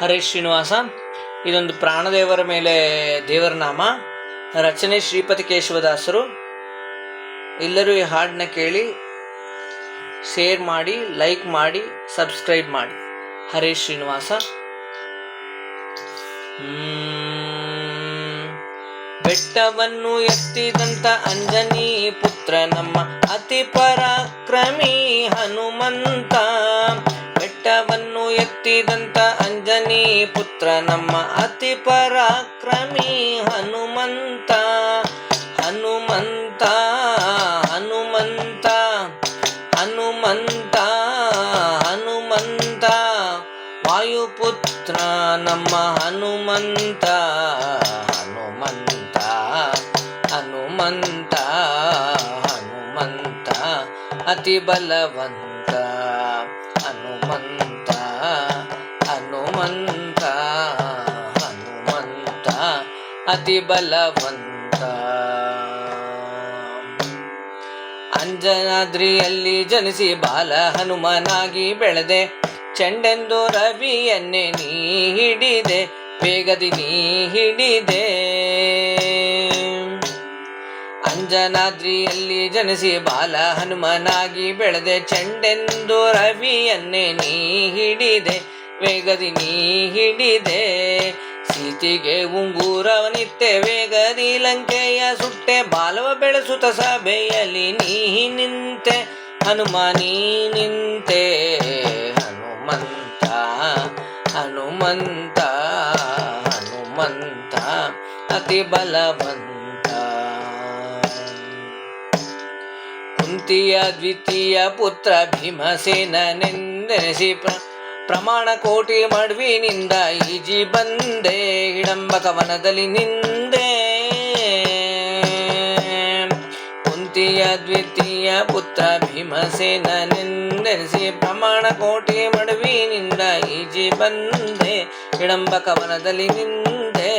ಹರೇ ಶ್ರೀನಿವಾಸ. ಇದೊಂದು ಪ್ರಾಣದೇವರ ಮೇಲೆ ದೇವರ ನಾಮ. ರಚನೆ ಶ್ರೀಪತಿ ಕೇಶವದಾಸರು. ಎಲ್ಲರೂ ಈ ಹಾಡನ್ನ ಕೇಳಿ ಶೇರ್ ಮಾಡಿ, ಲೈಕ್ ಮಾಡಿ, ಸಬ್ಸ್ಕ್ರೈಬ್ ಮಾಡಿ. ಹರೇ ಶ್ರೀನಿವಾಸ. ಬೆಟ್ಟವನ್ನು ಎತ್ತಿದಂತ ಅಂಜನಿ ಪುತ್ರ ನಮ್ಮ ಅತಿ ಪರಾಕ್ರಮಿ ಹನುಮಂತ. ಬೆಟ್ಟವನ್ನು ಎತ್ತಿದಂತ ಅಂಜನಿ ಪುತ್ರ ನಮ್ಮ ಅತಿ ಪರಾಕ್ರಮಿ ಹನುಮಂತ. ಹನುಮಂತ ಹನುಮಂತ ಹನುಮಂತ ಹನುಮಂತ ವಾಯುಪುತ್ರ ನಮ್ಮ ಹನುಮಂತ. ಹನುಮಂತ ಹನುಮಂತ ಹನುಮಂತ ಅತಿ ಬಲವಂತ. ಹನುಮಂತ ಹನುಮಂತ ಹನುಮಂತ ಅತಿ ಬಲವಂತ. ಅಂಜನಾದ್ರಿಯಲ್ಲಿ ಜನಿಸಿ ಬಾಲ ಹನುಮನಾಗಿ ಬೆಳೆದೆ. ಚೆಂಡೆಂದು ರವಿಯನ್ನೇ ನೀ ಹಿಡಿದೆ, ವೇಗದಿ ನೀ ಹಿಡಿದೆ. ಅಂಜನಾದ್ರಿಯಲ್ಲಿ ಜನಿಸಿ ಬಾಲ ಹನುಮನಾಗಿ ಬೆಳೆದೆ. ಚೆಂಡೆಂದು ರವಿಯನ್ನೇ ನೀ ಹಿಡಿದೆ, ವೇಗದಿ ನೀ ಹಿಡಿದೆ. ಸೀತೆಗೆ ಉಂಗುರವನಿತ್ತೆ, ವೇಗದಿ ಲಂಕೆಯ ಸುಟ್ಟೆ. ಬಾಲವ ಬೆಳೆಸುತ್ತ ಸಭೆಯಲ್ಲಿ ನೀ ನಿಂತೆ, ಹನುಮ ನೀ ನಿಂತೆ. ಹನುಮಂತ ಹನುಮಂತ ಹನುಮಂತ ಅತಿ ಬಲವಂತ. ಕುಂತಿಯ ದ್ವಿತೀಯ ಪುತ್ರ ಭೀಮಸೇನನೆಂದೆನಿಸಿ ಪ್ರಮಾಣ ಕೋಟಿ ಮಡ್ವಿನಿಂದ ಈಜಿ ಬಂದೆ. ಹಿಡಂಬಕ ವನದಲ್ಲಿ ನಿಂದೆ. ಕುಂತಿಯ ದ್ವಿತೀಯ ಪುತ್ರ ಭೀಮಸೇನನೆಂದೆನಿಸಿ ಪ್ರಮಾಣ ಕೋಟಿ ಮಡ್ವಿನಿಂದ ಈಜಿ ಬಂದೆ. ಹಿಡಂಬಕ ವನದಲ್ಲಿ ನಿಂದೆ.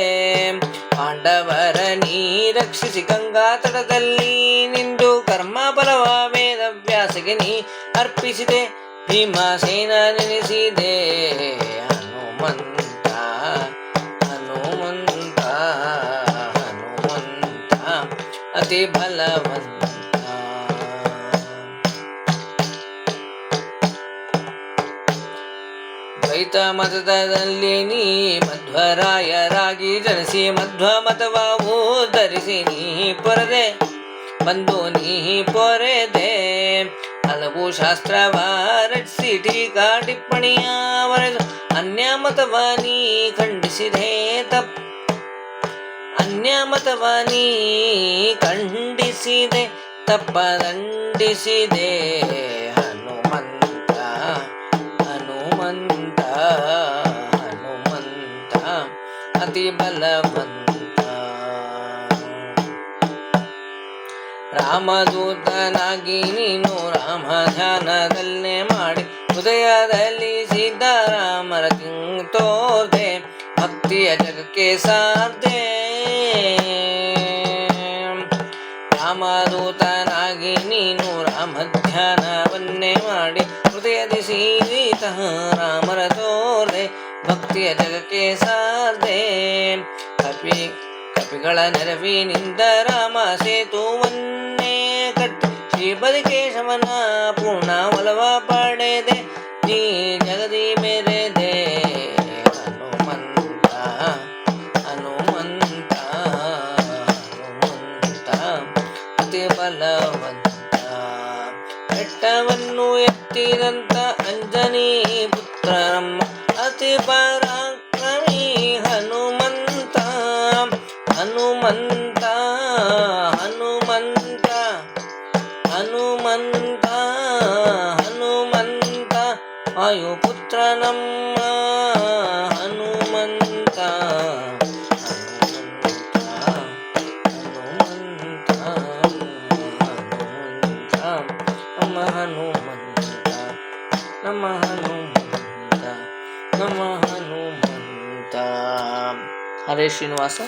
ಪಾಂಡವರ ನೀ ರಕ್ಷಿಸಿ ಗಂಗಾ ತಟದಲ್ಲಿ ನಿಂದು ಕರ್ಮ ಬಲವ ವೇದವ್ಯಾಸಗೆ ನೀ ಅರ್ಪಿಸಿದೆ. ಭೀಮಸೇನ ನೆನೆಸಿದೆ. ಹನುಮಂತ ಹನುಮಂತ ಹನುಮಂತ ಅತಿ ಬಲವಂತ. ದ್ವೈತ ಮತದಲ್ಲಿ ನೀ ಮಧ್ವರಾಯರಾಗಿ ಜನಿಸಿ ಮಧ್ವ ಮತವ ಉದ್ಧರಿಸಿ ನೀ ಪೊರೆದೆ, ಬಂದು ನೀ ಪೊರೆದೆ. ಹಲವು ಶಾಸ್ತ್ರವ ರಚಿಸಿ ಟೀಕಾ ಟಿಪ್ಪಣಿಯ ಬರೆದು ಅನ್ಯ ಮತವ ನೀ ಖಂಡಿಸಿದೆ. ಅನ್ಯ ಮತವ ನೀ ಖಂಡಿಸಿದೆ, ತಪ್ಪದಂಡಿಸಿದೆ. ಹನುಮಂತ ಹನುಮಂತ ಹನುಮಂತ ಅತಿ ಬಲವಂತ. ರಾಮದೂತನಾಗಿ ನೀನು ರಾಮ ಧ್ಯಾನದಲ್ಲೇ ಮಾಡಿ ಹೃದಯದಲ್ಲಿ ಸಿದ್ಧರಾಮರ ತೋರ್ದೆ. ಭಕ್ತಿಯ ಜಗಕ್ಕೆ ಸಾರ್ದೆ. ರಾಮದೂತನಾಗಿ ನೀನು ರಾಮ ಧ್ಯಾನವನ್ನೇ ಮಾಡಿ ಹೃದಯದಿ ಸೀತ ರಾಮರ ತೋರ್ದೆ. ಭಕ್ತಿಯ ಜಗಕ್ಕೆ ಸಾರ್ದೆ. ಕಪಿಗಳ ನೆರವಿನಿಂದ ರಾಮ ಸೇತುವನ್ನೇ ಕಟ್ಟಿ ಶ್ರೀಪತಿ ಕೇಶವನ ಪೂರ್ಣ ಒಲವ ಪಡೆದೆ. ನೀ ಜಗದಿ ಮೆರೆದೆ. ಹನುಮಂತ ಹನುಮಂತ ಹನುಮಂತ ಅತಿ ಬಲವಂತ. ಬೆಟ್ಟವನ್ನು ಎತ್ತಿದಂತ ಅಂಜನಿ ಪುತ್ರ ನಮ್ಮ ಅತಿ ಪರಾಕ್ರಮಿ ಹನುಮಂತ. ಹನುಮಂತ ಹನುಮಂತ ಹನುಮಂತ ಹನುಮಂತ ವಾಯುಪುತ್ರ ನಮ್ಮ ಹನುಮಂತ. ಹನುಮಂತ ಹನುಮಂತ ನಮ್ಮ ಹನುಮಂತ ನಮ್ಮ ಹನುಮಂತ ನಮ್ಮ ಹನುಮಂತ. ಹರೇ ಶ್ರೀನಿವಾಸ.